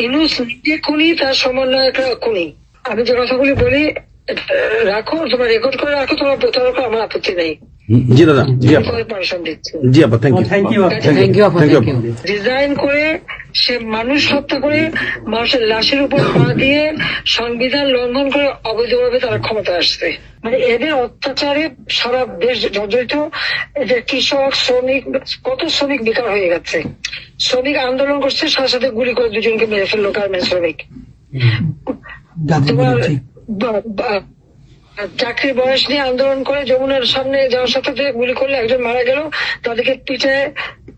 ইনুস নিজে খুনি, তার সমন্বয়করা খুনি। আমি যে কথাগুলি বলি রাখো, তোমরা রেকর্ড করে রাখো, তোমার প্রতারক, আমার আপত্তি নেই। জি দাদা, জি আপা, পারমিশন দিচ্ছি। জি আপা, থ্যাংক ইউ। ডিজাইন করে সে মানুষ হত্যা করে, মানুষের লাশের উপর পা দিয়ে সংবিধান লঙ্ঘন করে অবৈধভাবে তারা ক্ষমতা আসছে। মানে এদের অত্যাচারে সারা দেশ জর্জরিত। এদের কৃষক, শ্রমিক, কত শ্রমিক বেকার হয়ে গেছে। শ্রমিক আন্দোলন করছে, সাথে সাথে গুলি করে দুজনকে মেরে ফেললো গার্মেন্টস শ্রমিক। তোমার চাকরির বয়স নিয়ে আন্দোলন করে যমুনার সামনে যাওয়ার সাথে গুলি করলে একজন মারা গেল, তাদেরকে পিঠে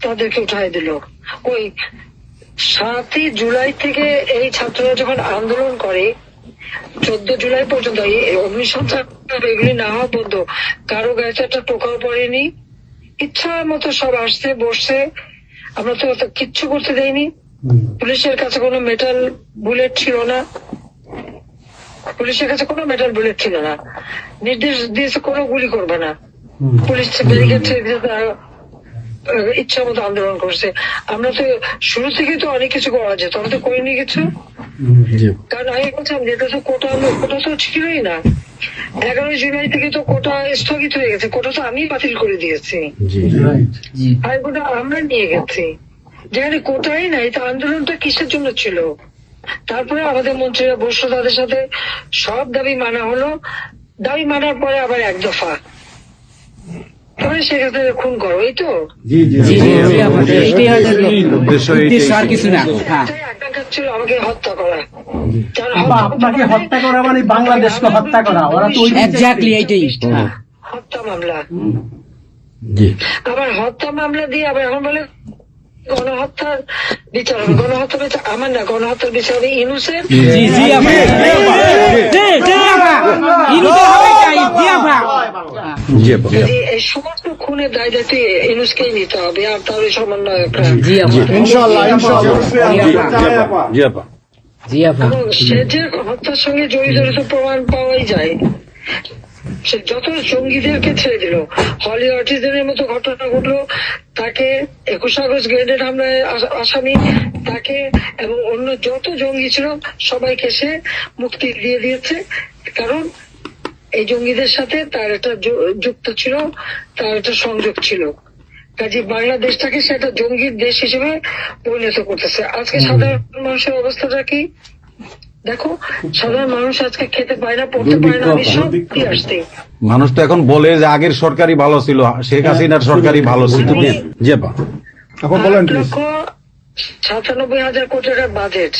তাদেরকে উঠাই দিল। ওই 7ই জুলাই থেকে এই ছাত্ররা যখন আন্দোলন করে 14 জুলাই পর্যন্ত অগ্নিসংযোগ এগুলি না হওয়া বন্ধ, কারো গায়ে একটা টোকাও পড়েনি। ইচ্ছা মতো সব আসছে বসছে, আমরা তো কিচ্ছু করতে দেয়নি। পুলিশের কাছে কোনো মেটাল বুলেট ছিল না, পুলিশের কাছে কোনো মেটাল বুলেট ছিল না। নির্দেশ দিয়েছে কোনো গুলি করবে না। পুলিশ ব্যারিকেড ছেড়ে দিয়ে তারা ইচ্ছা মতো আন্দোলন করছে। আমরা তো শুরু থেকে তো অনেক কিছু করা যেত, আমরা তো করিনি কিছু। কারণ আমি বলছিলাম যেটা তো কোটা তো ছিলই না। 11 জুলাই থেকে তো কোটা স্থগিত হয়ে গেছে, কোটা তো আমি বাতিল করে দিয়েছি, আর কোটা আমরা নিয়ে গেছি। যেখানে কোটাই নাই, তো আন্দোলনটা কিসের জন্য ছিল? তারপরে আমাদের মন্ত্রীরা বসলো, তাদের সাথে সব দাবি মানা হলো। দাবি মানার পরে আবার এক দফা, তবে সেখানে খুন করো, এই তো আকাঙ্ক্ষা ছিল আমাকে হত্যা করা। আপনাকে হত্যা করা মানে বাংলাদেশকে হত্যা করা। ওরা তো হত্যা মামলা, আবার হত্যা মামলা দিয়ে আবার এখন বলে গণহত্যার বিচার হবে। গণহত্যার বিচার আমার না, গণহত্যার বিচার হবে ইনুসের। এই সমস্ত খুনের দায় দায়িত্ব ইনুসকেই নিতে হবে, আর তার সমন্বয়করা। সে যে হত্যার সঙ্গে জড়িত প্রমাণ পাওয়াই যায়। সে যত জঙ্গিদেরকে ছেড়ে দিল, হলি আর্টিস্টদের মতো ঘটনা ঘটলো, তাকে 21 আগস্ট গ্রেনেড হামলায় আসামি তাকে এবং অন্য যত জঙ্গি ছিল সবাইকে সে মুক্তি দিয়ে দিয়েছে। কারণ এই জঙ্গিদের সাথে তার একটা যুক্ত ছিল, তার একটা সংযোগ ছিল। কাজে বাংলাদেশটাকে সে একটা জঙ্গির দেশ হিসেবে পরিণত করতেছে। আজকে সাধারণ মানুষের অবস্থাটা কি দেখো, সাধারণ মানুষ আজকে খেতে পায় না, পড়তে পায় না। আমি সব দিয়ে আসছি। মানুষ তো এখন বলে যে আগের সরকারই ভালো ছিল, শেখ হাসিনার সরকারই ভালো ছিল। 8,97,000 কোটি টাকার বাজেট,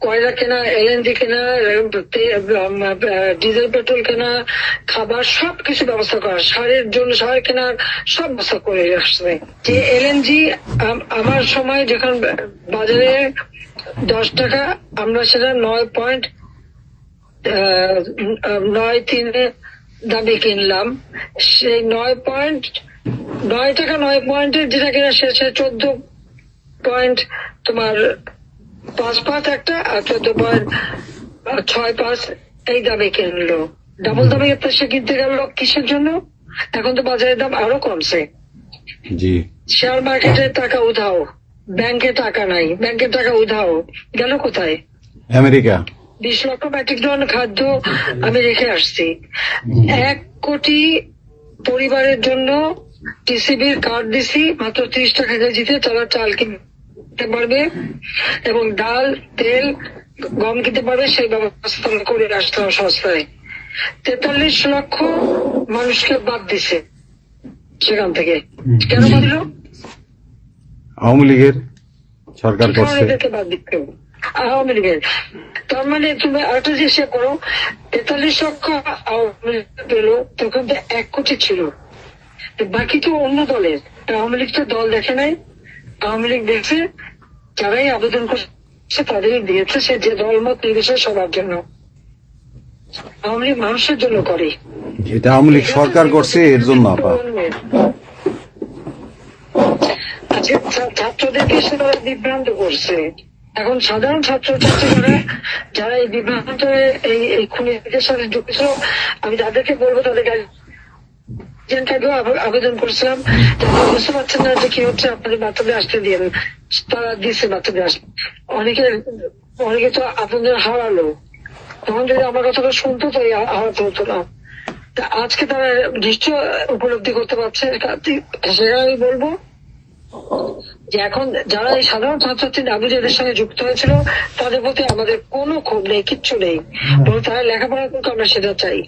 কয়লা কেনা, এলএনজি কেনা, ডিজেল পেট্রোল কেনা, খাবার সবকিছু ব্যবস্থা করা, সারের জন্য সার কেনার সব ব্যবস্থা করে আসছে। যে এলএনজি আমার সময় যখন বাজারে 10 টাকা, আমরা সেটা 9.93 দামে কিনলাম। সেই 9 টাকা 9 পয়েন্টের যেটা কিনা সে 14 তোমার 5 একটা, আর 14.65 এই দামে কিনলো। ডাবল দামে সে কিনতে গেল কিসের জন্য? এখন তো বাজারের দাম আরো কমছে। শেয়ার মার্কেটে টাকা উধাও, ব্যাংকে টাকা নাই, ব্যাংকের টাকা উধাও, গেল কোথায়? আমেরিকা। 20 লক্ষ মেট্রিক টন খাদ্য আমি রেখে আসছি। 1 কোটি পরিবারের জন্য টিসিবির কার্ড দিছি, মাত্র 30 টাকা কেজিতে তারা চাল কিনতে পারবে এবং ডাল, তেল, গম কিনতে পারবে। সেই ব্যবস্থা করে আসতে হবে সস্তায়। 43 লক্ষ মানুষকে বাদ দিছে সেখান থেকে। কেন বাদ দিল? আওয়ামী লীগের সরকার করছে। বাদ দিতে আওয়ামী লীগের। তার মানে তুমি আরেকটা জিনিস করো, 43 লক্ষ আওয়ামী লীগ পেল, তখন তো 1 কোটি ছিল, বাকি তো অন্য দলের। আওয়ামী লীগ তো দল দেখে নাই, আওয়ামী লীগ দেখছে যারাই আবেদন করছে তাদেরই দিয়েছে, সে যে দলমত নির্বিশেষে সবার জন্য। আওয়ামী লীগ মানুষের জন্য করে, এটা আওয়ামী লীগ সরকার করছে এর জন্য। আজকে ছাত্রদেরকে সেটা বিভ্রান্ত করছে। এখন সাধারণ ছাত্রছাত্রীরা যারা এই বিভ্রান্ত এই খুনিদের সাথে যুক্ত ছিল, আমি তাদেরকে বলবো তাদের রেজিডেন্ট কার্ডেও আবেদন করেছিলাম, আপনারা বুঝতে পারছেন না যে কি হচ্ছে, আপনাদের বাচ্চাদের আসতে দিন। তারা দিচ্ছে বাচ্চাদের আসতে। অনেকে তো আপনাদের হারালো, তখন যদি আমার কথাটা শুনতো তো হারাতে হতো না। তা আজকে তারা নিশ্চয় উপলব্ধি করতে পারছে। সেটা আমি বলবো যে এখন যারা এই সাধারণ ছাত্রছাত্রী নাবিজের সঙ্গে যুক্ত হয়েছিল তাদের প্রতি আমাদের কোনো ক্ষোভ নেই, কিচ্ছু নেই, বরং তারা লেখাপড়া করতে আমরা সেটা চাই।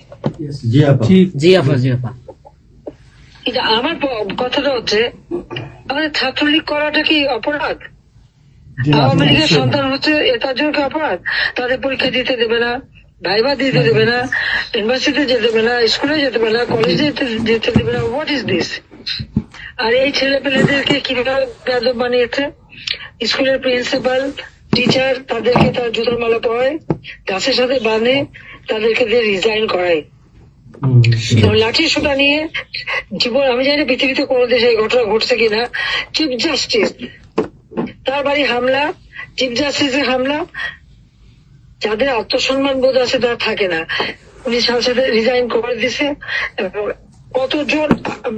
কিন্তু আমার কথাটা হচ্ছে, আমাদের ছাত্রলীগ করাটা কি অপরাধ? আওয়ামী লীগের সন্তান হচ্ছে তার জন্য কি অপরাধ? তাদের পরীক্ষা দিতে দেবে না, ভাইবা দিতে দেবে না, ইউনিভার্সিটিতে যেতে দেবে না, স্কুলে যেতে দেবে না, কলেজে যেতে দেবে না। What is this? আর এই ছেলে পেলেদেরকে কিভাবে বেয়াদব বানিয়েছে? স্কুলের প্রিন্সিপাল, টিচার তাদেরকে তার জুতোর মালা পরায়, গাছের সাথে বাঁধে, তাদেরকে দিয়ে রিজাইন করায়। লাঠি সোটা নিয়ে জীবন, আমি জানি পৃথিবীতে কোনো দেশে এই ঘটনা ঘটছে কিনা। চিফ জাস্টিস, তার বাড়ি হামলা, চিফ জাস্টিসের হামলা। যাদের আত্মসম্মান বোধ আছে তারা থাকে না, উনি সাথে সাথে রিজাইন করে দিছে। কতজন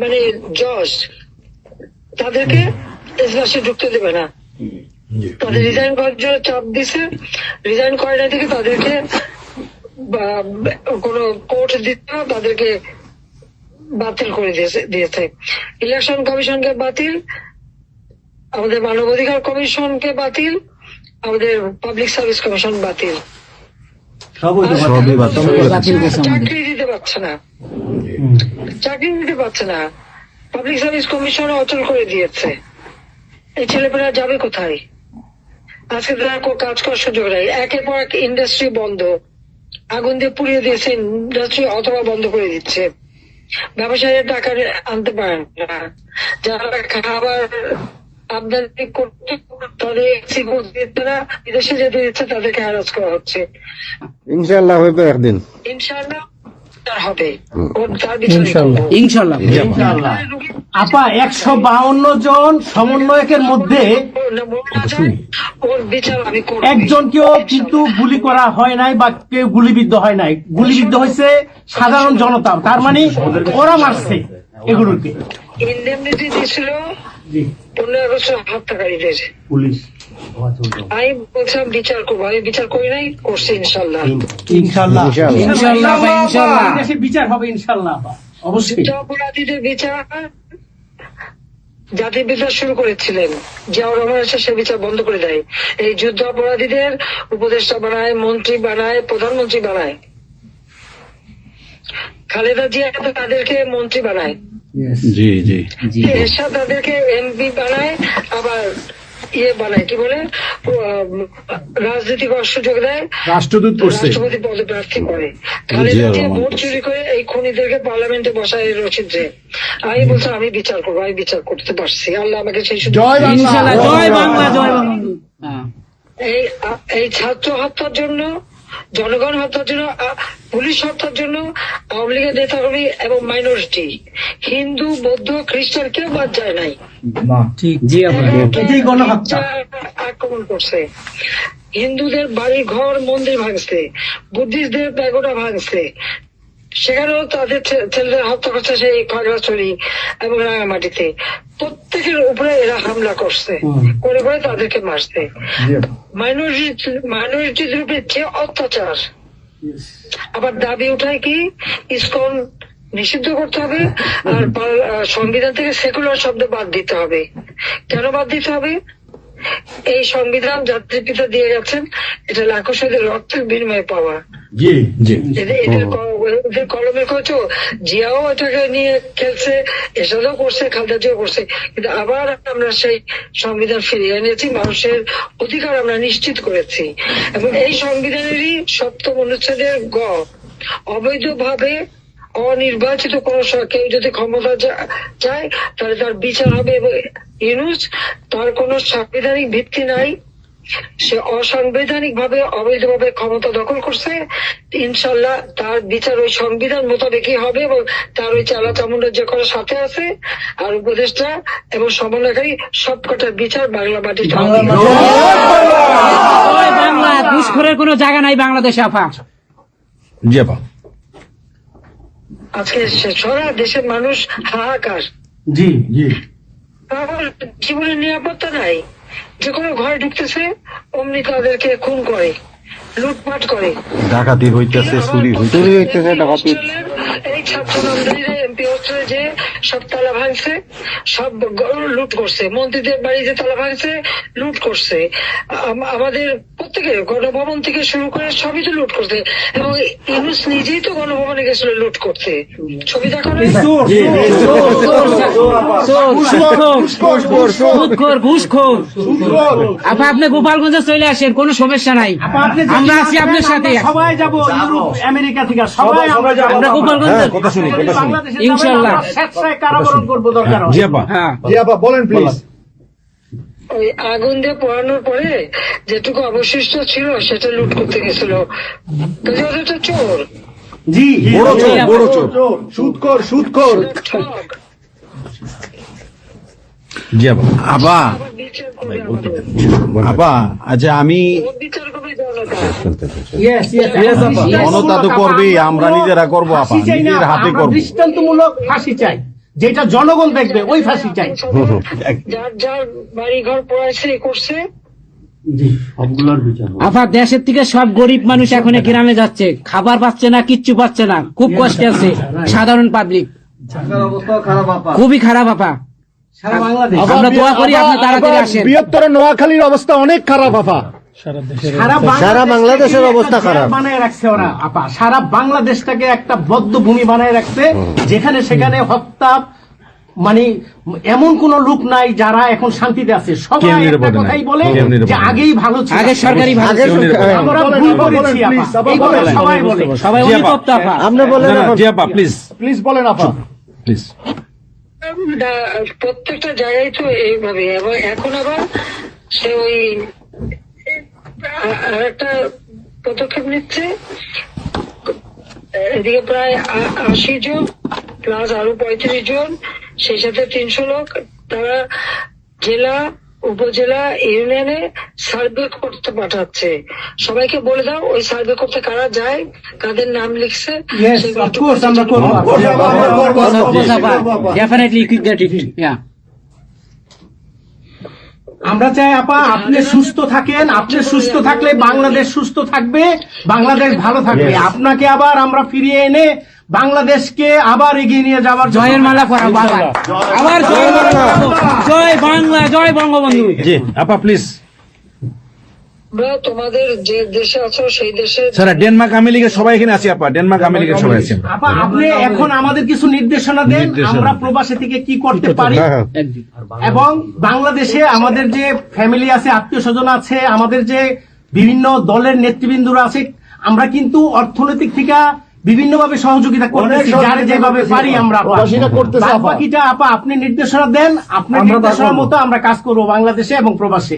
মানে জজ তাদেরকে এজলাসে ঢুকতে দেবে না, তাদের রিজাইন করার জন্য চাপ দিছে। রিজাইন করে না থেকে তাদেরকে কোন কোর্ট দিতে না, তাদেরকে বাতিল করে দিয়েছে। ইলেকশন কমিশনকে বাতিল, আমাদের মানবাধিকার কমিশনকে বাতিল, আমাদের পাবলিক সার্ভিস কমিশন বাতিল। চাকরি দিতে পারছে না, চাকরি দিতে পারছে না। পাবলিক সার্ভিস কমিশন অচল করে দিয়েছে। এই ছেলেপেলেরা যাবে কোথায়? আজকে তারা কাজ করার সুযোগ নেই। একের পর এক ইন্ডাস্ট্রি বন্ধ, আগুন দিয়ে পুড়িয়ে দিয়েছে ইন্ডাস্ট্রি, অথবা বন্ধ করে দিচ্ছে। ব্যবসায়ীরা টাকা আনতে পারে না, যারা খাবার আমদানি করতে তাদের এক্সপোর্ট দিতে না, বিদেশে যেতে দিচ্ছে তাদেরকে হ্যারাস করা হচ্ছে। ইনশাআল্লাহ হবে একদিন, ইনশাআল্লাহ হবে, তার বিচার ইনশাআল্লাহ। আপা 152 জন সমন্বয়কের মধ্যে ওর বিচার আমি করব। একজনকেও কিন্তু গুলি করা হয় নাই বা কেউ গুলিবিদ্ধ হয় নাই, গুলিবিদ্ধ হয়েছে সাধারণ জনতা। তার মানে ওরা মারছে এগুলোকে। ইন্ডেমনিটি দিয়েছিল 15 আগস্ট হত্যাকারীদের। পুলিশ আমি বলছিলাম বিচার করবো, আমি বিচার করি নাই, করছি ইনশাল্লাহ। ইনশাআল্লাহ ইনশাআল্লাহ ইনশাআল্লাহ দেশে বিচার হবে ইনশাআল্লাহ। অবশ্যই যুদ্ধ অপরাধীদের বিচার জাতির বিচার শুরু করেছিলেন জিয়াউর রহমান, এসে সে বিচার বন্ধ করে দেয়। এই যুদ্ধ অপরাধীদের উপদেষ্টা বানায়, মন্ত্রী বানায়, প্রধানমন্ত্রী বানায়। খালেদা জিয়া তাদেরকে মন্ত্রী বানায়, জি জি, এরশাদ তাদেরকে এমপি বানায়, আবার বানায় কি বলে রাজনীতি করার সুযোগ দেয়, রাষ্ট্রদূত করছে, রাষ্ট্রপতি পদে প্রার্থী করে। খালেদা জিয়া ভোট চুরি করে এই খুনিদেরকে পার্লামেন্টে বসায় রচিত্রে। আমি বলছি আমি বিচার করবো, আমি বিচার করতে পারছি, আল্লাহ আমাকে সেই সুযোগ। ইনশাআল্লাহ। জয় বাংলা, জয় বাংলা। এই ছাত্র হত্যার জন্য, জনগণ হত্যার জন্য, পুলিশ হত্যার জন্য আওয়ামী লীগের নেতাকর্মী এবং মাইনরিটি, হিন্দু, বৌদ্ধ, খ্রিস্টান কেউ বাদ যায় নাই। জি আপা, এটাই গণহত্যা। আক্রমণ করছে, হিন্দুদের বাড়ি ঘর মন্দির ভাঙছে, বুদ্ধিস্টদের প্যাগোডা ভাঙছে, সেখানেও তাদের ছেলেদের হত্যা করছে সেই খাগড়াছড়ি এবং রাঙামাটিতে। প্রত্যেকের উপরে এরা হামলা করছে, করে করে তাদেরকে মারছে। মাইনরিটিদের উপরে যে অত্যাচার, আবার দাবি উঠায় কি ইসকন নিষিদ্ধ করতে হবে, আর সংবিধান থেকে সেকুলার শব্দ বাদ দিতে হবে। কেন বাদ দিতে হবে? এই সংবিধান জাতির পিতা দিয়ে গেছেন, এটা লাখো শহীদের রক্তের বিনিময়ে পাওয়া। এদের কলমে করেছো, জিয়াও এটাকে নিয়ে খেলছে, এসবও করছে, খালেদা জিয়াও করছে, কিন্তু আবার আমরা সেই সংবিধান ফিরিয়ে এনেছি, মানুষের অধিকার আমরা নিশ্চিত করেছি। এবং এই সংবিধানেরই 7ম অনুচ্ছেদের গ, অবৈধভাবে অনির্বাচিত কোন কেউ যদি ক্ষমতা চায় তাহলে তার বিচার হবে। এবং ইউনূস, তার কোন সাংবিধানিক ভিত্তি নাই, সে অসাংবিধানিক ভাবে অবৈধভাবে ক্ষমতা দখল করছে। ইনশাল্লাহ তার বিচার ওই সংবিধান মোতাবেকই হবে, এবং তার ওই চালা চামুন্ডার যে কোনো সাথে আছে আর উপদেষ্টা এবং সমন্বয়কারী সবকটার বিচার বাংলা মাটিতে হবে। জয় বাংলা। ঘুষখোরের কোনো জায়গা নাই বাংলাদেশে আপা। জি আপা। আজকে সারা দেশের মানুষ হাহাকার। জি জি আমার জীবনের নিরাপত্তা নাই, যে কোনো ঘরে ঢুকতেছে অমনি তাদেরকে খুন করে, লুটপাট করে। ডাকাতি হইতেছে, চুরি হইতেছে। এই ছাত্র নামদারিরা এমপি হোস্টেলে যে সব তালা ভাঙছে, সব লুট করছে, মন্ত্রীদের বাড়িতে তালা ভাঙছে, লুট করছে। আমাদের প্রত্যেকে গণভবন থেকে শুরু করে সবই তো লুট করছে, এবং ইউনুস নিজেই তো গণভবনে গেছিল লুট করতে। ছবি দেখো না? ঘুষখোর। আপা আপনি গোপালগঞ্জে চলে আসেন, কোনো সমস্যা নাই, আমরা আছি আপনার সাথে। সবাই যাবো ইউরোপ আমেরিকা থেকে, সবাই আমরা গোপালগঞ্জে কথা শুনি, ইনশাআল্লাহ স্বেচ্ছায় কারাবরণ করবো দরকার হয়। জি আপা, হ্যাঁ জি আপা বলেন প্লিজ। ওই আগুন দিয়ে পোড়ানোর পরে যেটুকু অবশিষ্ট ছিল সেটা লুট করতে গেছিল, কাজে ওরা তো চোর, জি বড় চোর, বড় চোর। সুদখোর ঠক। জি আপা। আপা, আবার বিচার করবে আমাদের। আপা আচ্ছা, আমি ও বিচার করবে জনতা। জনতা তো করবেই, আমরা নিজেরা করবো আপা, ফাঁসি চাই না, নিজের হাতে আমরা করবো। দৃষ্টান্তমূলক ফাঁসি চাই, যেটা জনগণ দেখবে ওই ফাঁসি চাই। যার যার বাড়ি ঘর পড়াইছে করছে, আপা দেশের থেকে সব গরিব মানুষ এখন এই গ্রামে যাচ্ছে, খাবার পাচ্ছে না, কিচ্ছু পাচ্ছে না, খুব কষ্টে আছে সাধারণ পাবলিক, খুবই খারাপ আপা। সারা বাংলাদেশ, আমরা দোয়া করি আপনি তাড়াতাড়ি আসেন। বৃহত্তর নোয়াখালীর অবস্থা অনেক খারাপ আপা। সারা বাংলাদেশের অবস্থা খারাপ। বানায় রাখছে ওরা আপা, সারা বাংলাদেশটাকে একটা বদ্ধ ভূমি বানায় রাখছে, যেখানে সেখানে হত্যা, মানে এমন কোন লোক নাই যারা এখন শান্তিতে আছে। সবাই একটা কথাই বলে যে আগেই ভালো ছিল, আগে সরকারি ভালো ছিল। আমরা ভুল করেছি আপা, এই কথা সবাই বলে। সবাই অনুতপ্ত আপা। আপনি বলেন এখন। জি আপা প্লিজ, প্লিজ বলেন আপা। প্লিজ। প্রত্যেকটা জায়গায় তো এইভাবে, এবং এখন আবার সে ওই আরেকটা পদক্ষেপ নিচ্ছে, এদিকে প্রায় 80 জন প্লাস আরো 35 জন, সেই সাথে 300 লোক, তারা জেলা উপজেলা ইউনিয়নে সার্ভে করতে পাঠাচ্ছে। সবাইকে বলে দাও ওই সার্ভে করতে কারা যায়, কাদের নাম লিখছে, Yes, of course, আমরা করবো। Definitely you could get it. Yeah. আমরা চাই আপা আপনি সুস্থ থাকেন, আপনি সুস্থ থাকলে বাংলাদেশ সুস্থ থাকবে, বাংলাদেশ ভালো থাকবে। আপনাকে আবার আমরা ফিরিয়ে এনে বাংলাদেশকে আবার এগিয়ে নিয়ে যাওয়ার জন্য জয়ের মালা পরাবো আবার। আবার জয় বাংলা, জয় বাংলা, জয় বঙ্গবন্ধু। জি আপা প্লিজ। আমরা তোমাদের যে দেশে আছো সেই দেশে স্যার ডেনমার্ক আমেরিকা সবাই এখানে আছি আপা, ডেনমার্ক আমেরিকা সবাই আছেন। আপা আপনি এখন আমাদের কিছু নির্দেশনা দেন, আমরা প্রবাসী থেকে কি করতে পারি, এবং বাংলাদেশে আমাদের যে ফ্যামিলি আছে, আত্মীয় স্বজন আছে, আমাদের যে বিভিন্ন দলের নেতৃবৃন্দরা আছে, আমরা কিন্তু অর্থনৈতিক থেকে বিভিন্ন ভাবে সহযোগিতা করতেছি, যার যেভাবে পারি আমরা বাকিটা আপা আপনি নির্দেশনা দেন, আপনার নির্দেশনার মতো আমরা কাজ করবো বাংলাদেশে এবং প্রবাসে।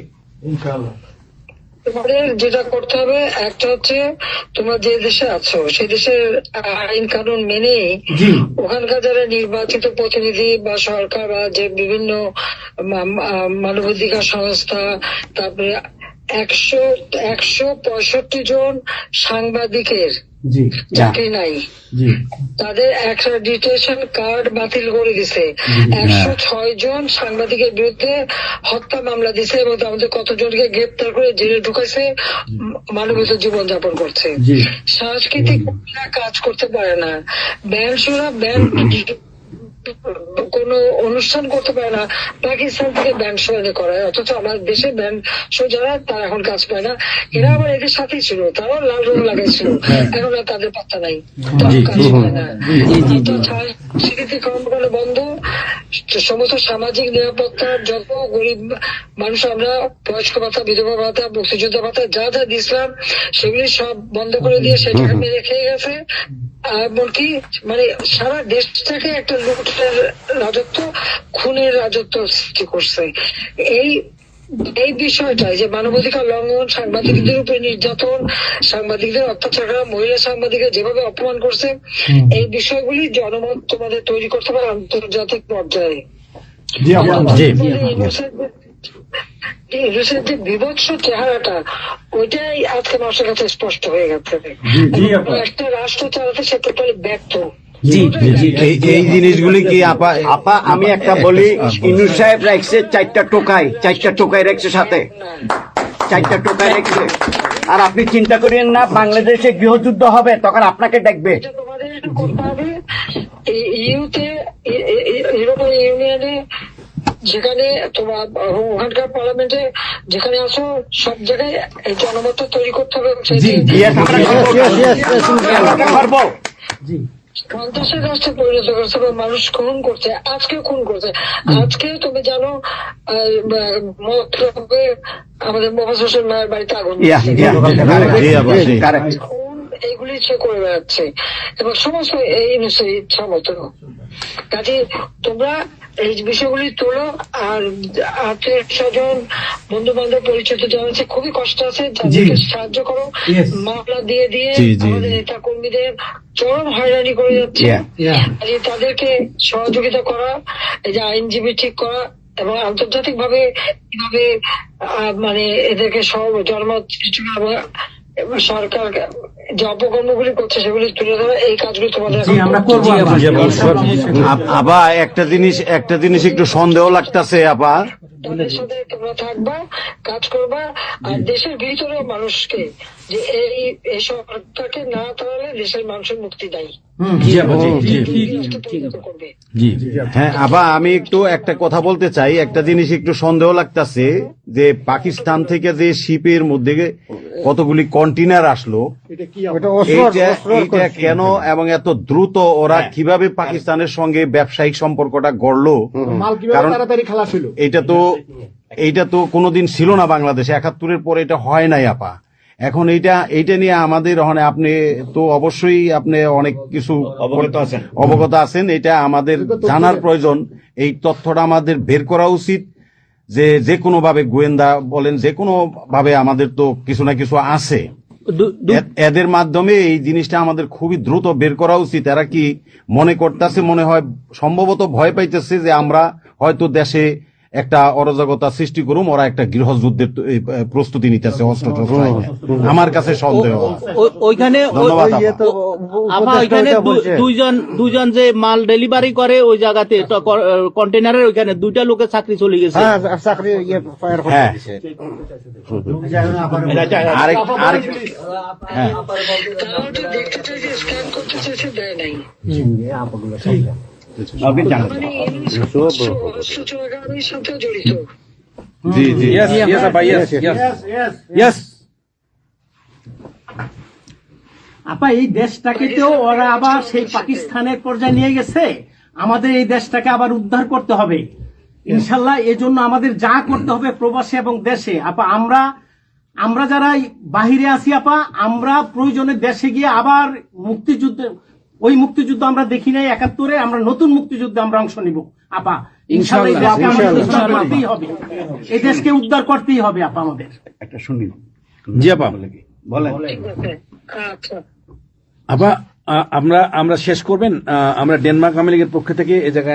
তোমাদের যেটা করতে হবে, একটা হচ্ছে তোমরা যে দেশে আছো সেই দেশের আইন কানুন মেনে ওখানকার যারা নির্বাচিত প্রতিনিধি বা সরকার বা যে বিভিন্ন মানবাধিকার সংস্থা, তারপরে 165 জন সাংবাদিকের চাকরি নাই, তাদের অ্যাক্রেডিটেশন কার্ড বাতিল করে দিছে। 106 জন সাংবাদিকের বিরুদ্ধে হত্যা মামলা দিছে, এবং আমাদের কতজনকে গ্রেপ্তার করে জেলে ঢুকাইছে, মানবিত জীবন যাপন করছে। সাংস্কৃতিক কাজ করতে পারে না, ব্যান্ড শোনা ব্যান্ড কোন অনুষ্ঠান করতে পারে না, পাকিস্তান থেকে ব্যান্ড শো এনে করায়, অথচ আমাদের দেশে ব্যান্ড শো যারা তারা এখন কাজ পায় না। এরা আবার এদের সাথেই ছিল, তারাও লাল রং লাগাইছিল, এখন আর তাদের পাত্তা নাই, কাজ পায় না। সংস্কৃতি কর্মকাণ্ড বন্ধ, সমস্ত সামাজিক নিরাপত্তার যত গরিব মানুষ আমরা বয়স্ক ভাতা, বিধবা ভাতা, মুক্তিযোদ্ধা ভাতা যা যা দিয়েছিলাম সেগুলি সব বন্ধ করে দিয়ে সেটা মেরে খেয়ে গেছে। এমনকি মানে সারা দেশটাকে একটা লুটের রাজত্ব, খুনের রাজত্ব সৃষ্টি করছে। এই বিষয়টাই যে মানবাধিকার লঙ্ঘন, সাংবাদিকদের উপরে নির্যাতন, সাংবাদিকদের অত্যাচার করা, মহিলা সাংবাদিকদের যেভাবে অপমান করছে, এই বিষয়গুলি জনমত তোমাদের তৈরি করতে পারে আন্তর্জাতিক পর্যায়ে। ইউনুসের যে বিভৎস চেহারাটা, ওইটাই আজকে মানুষের কাছে স্পষ্ট হয়ে গেছে। একটা রাষ্ট্র চালাতে সে টোটালি ব্যর্থ। জি এই জিনিসগুলি কি আপা আপা আমি একটা বলি, ইনু সাহেব রাখছে 4টা টোকাই রাখছে সাথে, 4টা টোকাই রাখছে। আর আপনি চিন্তা করেন না, বাংলাদেশে গৃহযুদ্ধ হবে তখন আপনাকে দেখবে। এটা তোমাদের করতে হবে। ইউতে ইউরোপিয়ান ইউনিয়নে যেখানে তোমার ওখানকার পার্লামেন্টে যেখানে আসো, সব জায়গায় এই জনমত তৈরি করতে হবে। পারবো সন্ত্রাসের রাষ্ট্রে পরিণত করছে এবং মানুষ খুন করছে, আজকে খুন করছে। আজকে তুমি জানো মতলবে আমাদের মোহাম্মদ হোসেন মায়ের বাড়িতে আগুন কারেক্ট। এইগুলি সে করে বেড়াচ্ছে এবং সমস্ত এই ইচ্ছা মতো। কাজে তোমরা এই বিষয়গুলি তোলো, আর আত্মীয় স্বজন বন্ধু বান্ধব পরিচিত যারা আছে খুবই কষ্ট আছে, তাদেরকে সাহায্য করো। মামলা দিয়ে দিয়ে আমাদের নেতা কর্মীদের চরম হয়রানি করে যাচ্ছে। তাদেরকে সহযোগিতা করা, এই যে আইনজীবী ঠিক করা, এবং আন্তর্জাতিক ভাবে কিভাবে মানে এদেরকে সব জনমত সরকার যে অপকর্মগুলি করছে সেগুলি তুলে ধরা, এই কাজগুলি তোমাদের আমরা করবো। আবা একটা জিনিস একটু সন্দেহ লাগতেছে আপা। তাদের সাথে তোমরা থাকবা, কাজ করবা, আর দেশের ভিতরে মানুষকে যে এই সরকারকে না তাহলে দেশের মানুষের মুক্তি দেয় করবে। হ্যাঁ আবা, আমি একটু একটা কথা বলতে চাই। একটা জিনিস একটু সন্দেহ লাগতেছে যে পাকিস্তান থেকে যে শিপের মধ্যে কতগুলি কন্টেনার আসলো, এইটা কেন এবং এত দ্রুত ওরা কিভাবে পাকিস্তানের সঙ্গে ব্যবসায়িক সম্পর্কটা গড়লো? কারণ এইটা তো কোনোদিন ছিল না বাংলাদেশে, 71-এর পরে এটা হয় নাই আপা। এখন এইটা নিয়ে আমাদের আপনি তো অবশ্যই আপনি অনেক কিছু অবগত আছেন, এটা আমাদের জানার প্রয়োজন। এই তথ্যটা আমাদের বের করা উচিত যে কোনো ভাবে, গোয়েন্দা বলেন, যে কোনো ভাবে আমাদের তো কিছু না কিছু আছে, এদের মাধ্যমে এই জিনিসটা আমাদের খুবই দ্রুত বের করা উচিত। এরা কি মনে করতেছে, মনে হয় সম্ভবত ভয় পাইতেছে যে আমরা হয়তো দেশে একটা অরাজকতা সৃষ্টি করুম, ওরা একটা গৃহযুদ্ধের প্রস্তুতি নিতেছে অস্ত্র। আমার কাছে সন্দেহ। ওইখানে ওইখানে দুজন যে মাল ডেলিভারি করে ওই জায়গাতে কন্টেনারের ওইখানে 2টা লোকের চাকরি চলে গেছে। দেখতে চাই যে স্ক্যান করতে চেয়েছে, দেয় নাই। সাথে জড়িত। আপা এই দেশটাকে তো ওরা আবার সেই পাকিস্তানের পর্যায়ে নিয়ে গেছে, আমাদের এই দেশটাকে আবার উদ্ধার করতে হবে ইনশাল্লাহ। এই জন্য আমাদের যা করতে হবে প্রবাসী এবং দেশে, আপা আমরা যারা বাহিরে আছি আপা, আমরা প্রয়োজনে দেশে গিয়ে আবার ওই মুক্তিযুদ্ধ আমরা দেখি নাই 71-এ, আমরা নতুন মুক্তিযুদ্ধে আমরা অংশ নিব আপা ইনশাল্লাহ। এই দেশকে আমাদের উদ্ধার করতেই হবে, এই দেশকে উদ্ধার করতেই হবে আপা আমাদের। একটা শুনি। জি আপা বলেন। আচ্ছা আপা আমরা শেষ করবেন। আমরা ডেনমার্ক আওয়ামী লীগের পক্ষ থেকে এ জায়গায়